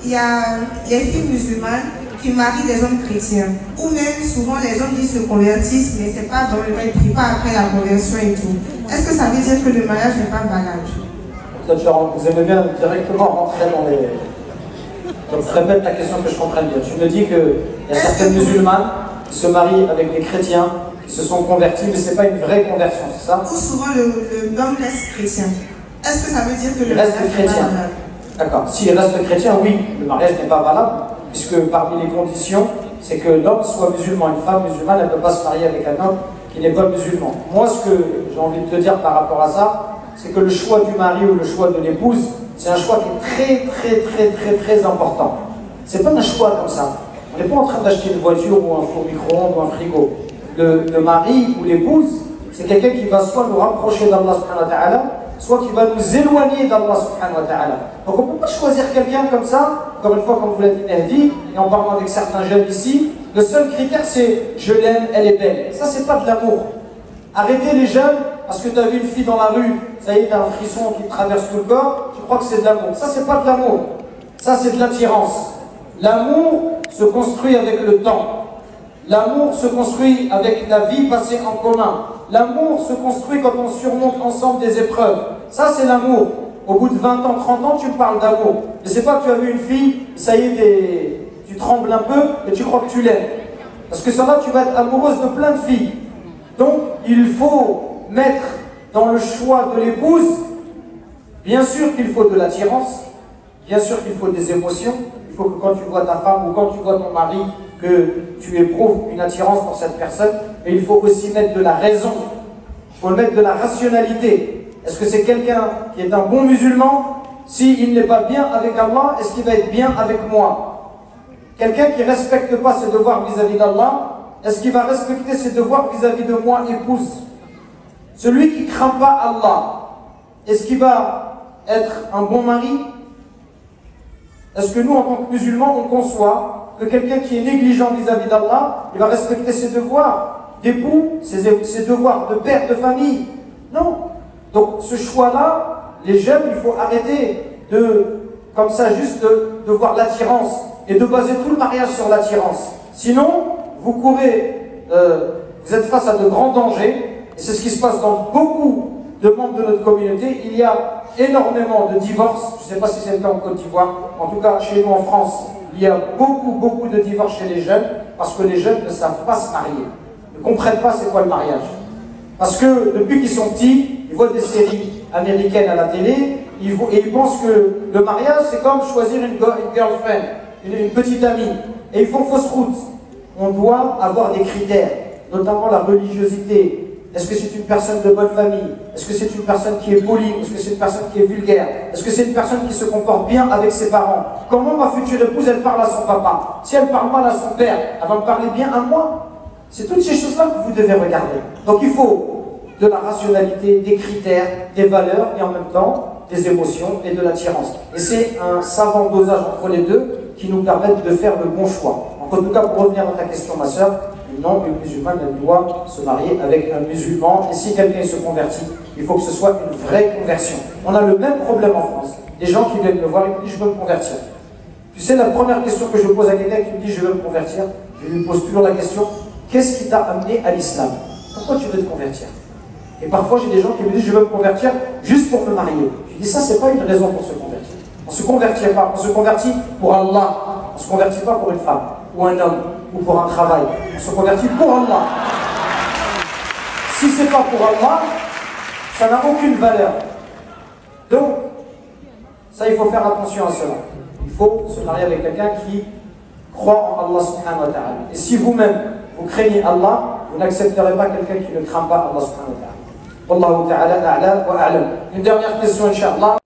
il y a les filles musulmanes qui marient des hommes chrétiens. Ou même, souvent, les hommes disent se convertissent, mais c'est pas dans le même, ils prient pas après la conversion et tout. Est-ce que ça veut dire que le mariage n'est pas valable? Vous aimez bien directement rentrer dans les... Donc je répète la question que je comprenne bien. Tu me dis qu'il y a certaines musulmanes qui se marient avec des chrétiens, qui se sont convertis, mais ce n'est pas une vraie conversion, c'est ça? Ou souvent l'homme reste chrétien. Est-ce que ça veut dire que le reste mariage chrétien. n'est pas valable? D'accord. S'il reste chrétien, oui, le mariage n'est pas valable, puisque parmi les conditions, c'est que l'homme soit musulman. Une femme musulmane, elle ne peut pas se marier avec un homme qui n'est pas musulman. Moi, ce que j'ai envie de te dire par rapport à ça, c'est que le choix du mari ou le choix de l'épouse, c'est un choix qui est très important. C'est pas un choix comme ça. On n'est pas en train d'acheter une voiture ou un four micro-ondes ou un frigo. Le mari ou l'épouse, c'est quelqu'un qui va soit nous rapprocher d'Allah subhanahu wa ta'ala, soit qui va nous éloigner d'Allah subhanahu wa ta'ala. Donc on ne peut pas choisir quelqu'un comme ça, encore une fois, comme vous l'a dit Mehdi, et en parlant avec certains jeunes ici, le seul critère c'est je l'aime, elle est belle. Ça, c'est pas de l'amour. Arrêtez les jeunes, parce que tu as vu une fille dans la rue, ça y est, tu as un frisson qui te traverse tout le corps, tu crois que c'est de l'amour. Ça, c'est pas de l'amour. Ça, c'est de l'attirance. L'amour se construit avec le temps. L'amour se construit avec la vie passée en commun. L'amour se construit quand on surmonte ensemble des épreuves. Ça, c'est l'amour. Au bout de 20 ans, 30 ans, tu me parles d'amour. Mais c'est pas que tu as vu une fille, ça y est, tu trembles un peu et tu crois que tu l'aimes. Parce que ça va, tu vas être amoureuse de plein de filles. Donc, il faut mettre dans le choix de l'épouse, bien sûr qu'il faut de l'attirance, bien sûr qu'il faut des émotions. Il faut que quand tu vois ta femme ou quand tu vois ton mari, que tu éprouves une attirance pour cette personne, et il faut aussi mettre de la raison, il faut mettre de la rationalité. Est-ce que c'est quelqu'un qui est un bon musulman? S'il n'est pas bien avec Allah, est-ce qu'il va être bien avec moi? Quelqu'un qui ne respecte pas ses devoirs vis-à-vis d'Allah, est-ce qu'il va respecter ses devoirs vis-à-vis de moi, épouse? Celui qui ne craint pas Allah, est-ce qu'il va être un bon mari? Est-ce que nous, en tant que musulmans, on conçoit que quelqu'un qui est négligent vis-à-vis d'Allah, il va respecter ses devoirs d'époux, ses devoirs de père de famille? Non. Donc ce choix-là, les jeunes, il faut arrêter comme ça, juste de voir l'attirance et de baser tout le mariage sur l'attirance. Sinon, vous courez, vous êtes face à de grands dangers, et c'est ce qui se passe dans beaucoup de membres de notre communauté. Il y a énormément de divorces, je ne sais pas si c'est le cas en Côte d'Ivoire, en tout cas chez nous en France, il y a beaucoup de divorces chez les jeunes, parce que les jeunes ne savent pas se marier, ne comprennent pas c'est quoi le mariage. Parce que depuis qu'ils sont petits, ils voient des séries américaines à la télé, et ils pensent que le mariage c'est comme choisir une girlfriend, une petite amie, et ils font fausse route. On doit avoir des critères, notamment la religiosité. Est-ce que c'est une personne de bonne famille? Est-ce que c'est une personne qui est polie? Est-ce que c'est une personne qui est vulgaire? Est-ce que c'est une personne qui se comporte bien avec ses parents? Comment ma future épouse, elle parle à son papa? Si elle parle mal à son père, elle va me parler bien à moi? C'est toutes ces choses-là que vous devez regarder. Donc il faut de la rationalité, des critères, des valeurs, et en même temps, des émotions et de l'attirance. Et c'est un savant dosage entre les deux qui nous permettent de faire le bon choix. En tout cas, pour revenir à ta question, ma soeur, non, une musulmane, elle doit se marier avec un musulman. Et si quelqu'un se convertit, il faut que ce soit une vraie conversion. On a le même problème en France. Des gens qui viennent me voir et qui disent je veux me convertir. Tu sais, la première question que je pose à quelqu'un qui me dit je veux me convertir, je lui pose toujours la question qu'est-ce qui t'a amené à l'islam? Pourquoi tu veux te convertir? Et parfois j'ai des gens qui me disent je veux me convertir juste pour me marier. Je dis ça, c'est pas une raison pour se convertir. On se convertit pas, on se convertit pour Allah. On se convertit pas pour une femme ou un homme ou pour un travail. On se convertit pour Allah. Si c'est pas pour Allah, ça n'a aucune valeur. Donc, ça il faut faire attention à cela. Il faut se marier avec quelqu'un qui croit en Allah subhanahu wa ta'ala. Et si vous-même, vous craignez Allah, vous n'accepterez pas quelqu'un qui ne craint pas Allah subhanahu wa ta'ala. Wallahu ta'ala a'la wa a'lam. Une dernière question, Inch'Allah.